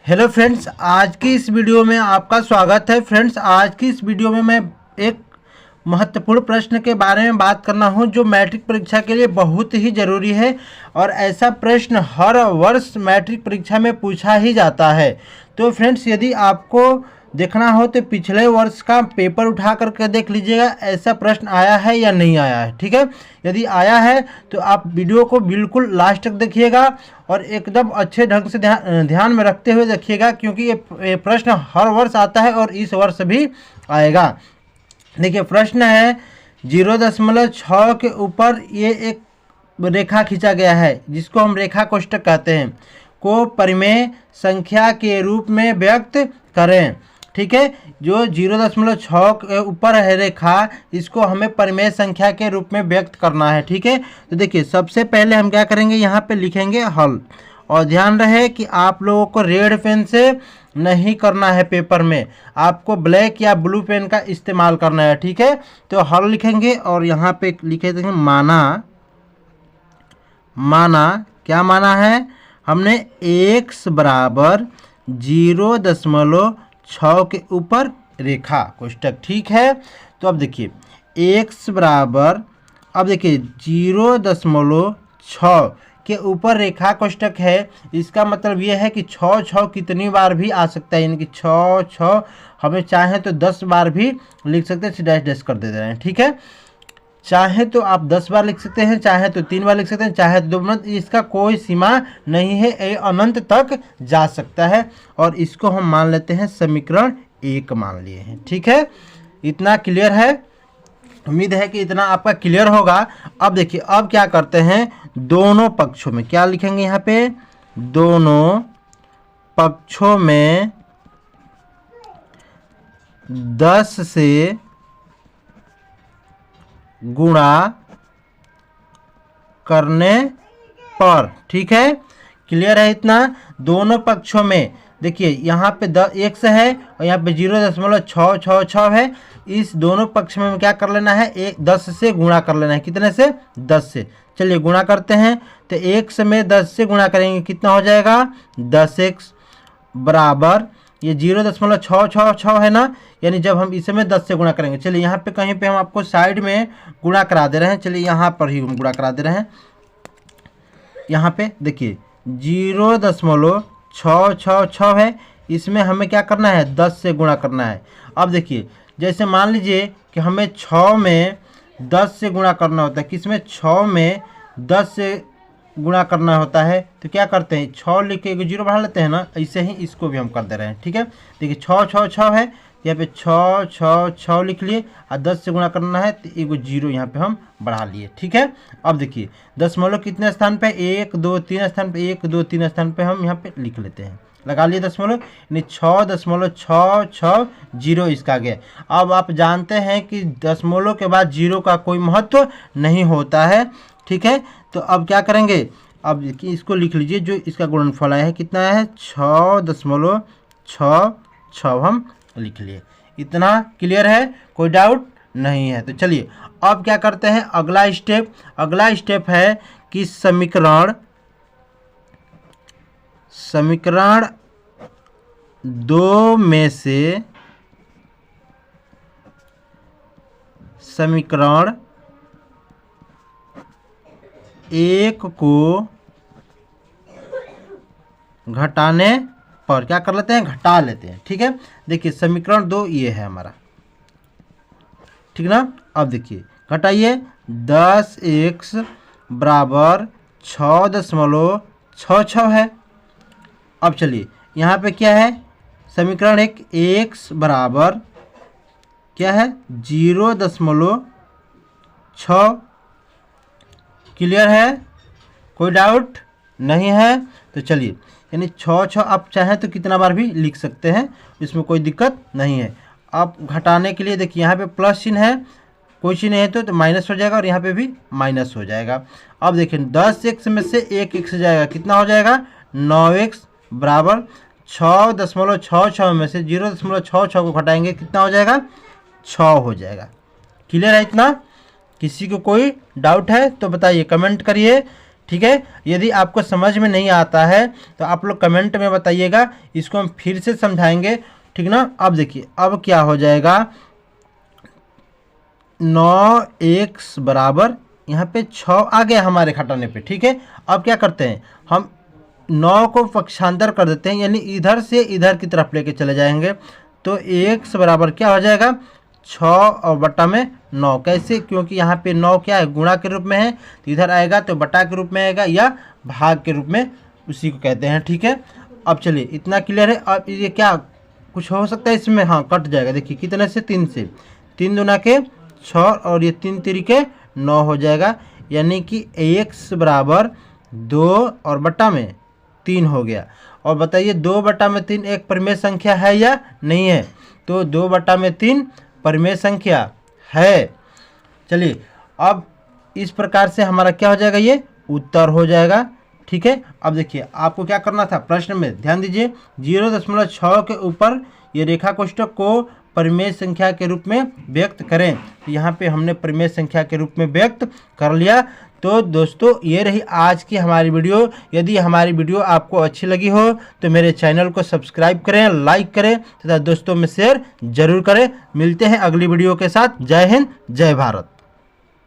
Hello friends, आज की इस वीडियो में आपका स्वागत है। फ्रेंड्स, आज की इस वीडियो में मैं एक महत्वपूर्ण प्रश्न के बारे में बात करना हूं जो मैट्रिक परीक्षा के लिए बहुत ही ज़रूरी है और ऐसा प्रश्न हर वर्ष मैट्रिक परीक्षा में पूछा ही जाता है। तो फ्रेंड्स, यदि आपको देखना हो तो पिछले वर्ष का पेपर उठा करके देख लीजिएगा, ऐसा प्रश्न आया है या नहीं आया है। ठीक है, यदि आया है तो आप वीडियो को बिल्कुल लास्ट तक देखिएगा और एकदम अच्छे ढंग से ध्यान में रखते हुए देखिएगा, क्योंकि ये प्रश्न हर वर्ष आता है और इस वर्ष भी आएगा। देखिए, प्रश्न है 0.6 के ऊपर ये एक रेखा खींचा गया है जिसको हम रेखा कोष्ठक कहते हैं, को परिमेय संख्या के रूप में व्यक्त करें। ठीक है, जो 0.6 के ऊपर है रेखा, इसको हमें परिमेय संख्या के रूप में व्यक्त करना है। ठीक है, तो देखिए, सबसे पहले हम क्या करेंगे, यहाँ पे लिखेंगे हल। और ध्यान रहे कि आप लोगों को रेड पेन से नहीं करना है, पेपर में आपको ब्लैक या ब्लू पेन का इस्तेमाल करना है। ठीक है, तो हल लिखेंगे और यहाँ पे लिखे देंगे माना क्या माना है हमने, x बराबर 0.6 के ऊपर रेखा कोष्ठक। ठीक है, तो अब देखिए x बराबर, अब देखिए 0.6 के ऊपर रेखा कोष्ठक है, इसका मतलब ये है कि 6 कितनी बार भी आ सकता है, यानी कि 6 हमें चाहे तो 10 बार भी लिख सकते हैं, डैश डैश कर देते हैं। ठीक है, चाहे तो आप 10 बार लिख सकते हैं, चाहे तो 3 बार लिख सकते हैं, चाहे तो 2 बार, इसका कोई सीमा नहीं है, ये अनंत तक जा सकता है। और इसको हम मान लेते हैं समीकरण 1 मान लिए हैं। ठीक है, इतना क्लियर है, उम्मीद है कि इतना आपका क्लियर होगा। अब देखिए, अब क्या करते हैं, दोनों पक्षों में क्या लिखेंगे, यहाँ पे दोनों पक्षों में 10 से गुणा करने पर। ठीक है, क्लियर है इतना। दोनों पक्षों में देखिए, यहाँ पे x है और यहाँ पे 0.666 है। इस दोनों पक्ष में क्या कर लेना है, 10 से गुणा कर लेना है। कितने से? 10 से। चलिए गुणा करते हैं, तो x में 10 से गुणा करेंगे, कितना हो जाएगा, 10x बराबर ये 0.666 है ना, यानी जब हम इसमें 10 से गुणा करेंगे। चलिए यहाँ पे कहीं पे हम आपको साइड में गुणा करा दे रहे हैं, चलिए यहाँ पर ही हम गुणा करा दे रहे हैं। यहाँ पे देखिए 0.666 है, इसमें हमें क्या करना है, 10 से गुणा करना है। अब देखिए, जैसे मान लीजिए कि हमें 6 में 10 से गुणा करना होता है, किसमें, 6 में 10 से गुणा करना होता है, तो क्या करते हैं, 6 लिख के 0 बढ़ा लेते हैं ना, ऐसे ही इसको भी हम कर दे रहे हैं। ठीक है, देखिए 6 है, यहाँ पे 6 लिख लिए और 10 से गुणा करना है तो 0 यहाँ पे हम बढ़ा लिए। ठीक है, अब देखिए दशमलव कितने स्थान पे, 1 2 3 स्थान पे, 1 2 3 स्थान पे हम यहाँ पे लिख लेते हैं, लगा लिए दशमलव, यानी 6.660 इसका गया। अब आप जानते हैं कि दशमलव के बाद 0 का कोई महत्व नहीं होता है। ठीक है, तो अब क्या करेंगे, अब इसको लिख लीजिए, जो इसका गुणनफल आया है कितना है, 6.66 हम लिख लिए। इतना क्लियर है, कोई डाउट नहीं है। तो चलिए अब क्या करते हैं, अगला स्टेप है कि समीकरण 2 में से समीकरण 1 को घटाने पर क्या कर लेते हैं, घटा लेते हैं। ठीक है, देखिए समीकरण 2 ये है हमारा, ठीक ना। अब देखिए घटाइए, 10x बराबर 6.66 है। अब चलिए यहाँ पे क्या है, समीकरण 1, x बराबर क्या है, 0.6। क्लियर है, कोई डाउट नहीं है। तो चलिए, यानी 6 आप चाहें तो कितना बार भी लिख सकते हैं, इसमें कोई दिक्कत नहीं है। अब घटाने के लिए देखिए, यहाँ पे प्लस चिन्ह है, कोई चिन्ह है तो माइनस हो जाएगा और यहाँ पे भी माइनस हो जाएगा। अब देखिए 10x में से 1x जाएगा, कितना हो जाएगा, 9x बराबर 6.66 में से 0.66 को घटाएंगे, कितना हो जाएगा, 6 हो जाएगा। क्लियर है इतना, किसी को कोई डाउट है तो बताइए, कमेंट करिए ठीक है। यदि आपको समझ में नहीं आता है तो आप लोग कमेंट में बताइएगा, इसको हम फिर से समझाएंगे, ठीक ना। अब देखिए अब क्या हो जाएगा, 9x बराबर यहाँ पे 6 आ गया हमारे घटाने पे, ठीक है। अब क्या करते हैं, हम 9 को पक्षांतर कर देते हैं, यानी इधर से इधर की तरफ लेके चले जाएंगे। तो x बराबर क्या हो जाएगा, 6 और बटा में 9। कैसे, क्योंकि यहाँ पे 9 क्या है, गुणा के रूप में है, तो इधर आएगा तो बटा के रूप में आएगा या भाग के रूप में, उसी को कहते हैं, ठीक है। अब चलिए इतना क्लियर है। अब ये क्या कुछ हो सकता है इसमें, हाँ कट जाएगा, देखिए कितने से, 3 से, 3 दूना के 6 और ये 3 तिरिके 9 हो जाएगा, यानी कि x बराबर 2 और बटा में 3 हो गया। और बताइए 2 बटा में 3 एक परिमेय संख्या है या नहीं है, तो 2 बटा में 3 परिमेय संख्या है। चलिए अब इस प्रकार से हमारा क्या हो जाएगा, ये उत्तर हो जाएगा, ठीक है। अब देखिए आपको क्या करना था, प्रश्न में ध्यान दीजिए, 0.6 के ऊपर ये रेखा कोष्ठक को परिमेय संख्या के रूप में व्यक्त करें। तो यहाँ पे हमने परिमेय संख्या के रूप में व्यक्त कर लिया। तो दोस्तों ये रही आज की हमारी वीडियो। यदि हमारी वीडियो आपको अच्छी लगी हो तो मेरे चैनल को सब्सक्राइब करें, लाइक करें तथा दोस्तों में शेयर जरूर करें। मिलते हैं अगली वीडियो के साथ। जय हिंद, जय भारत।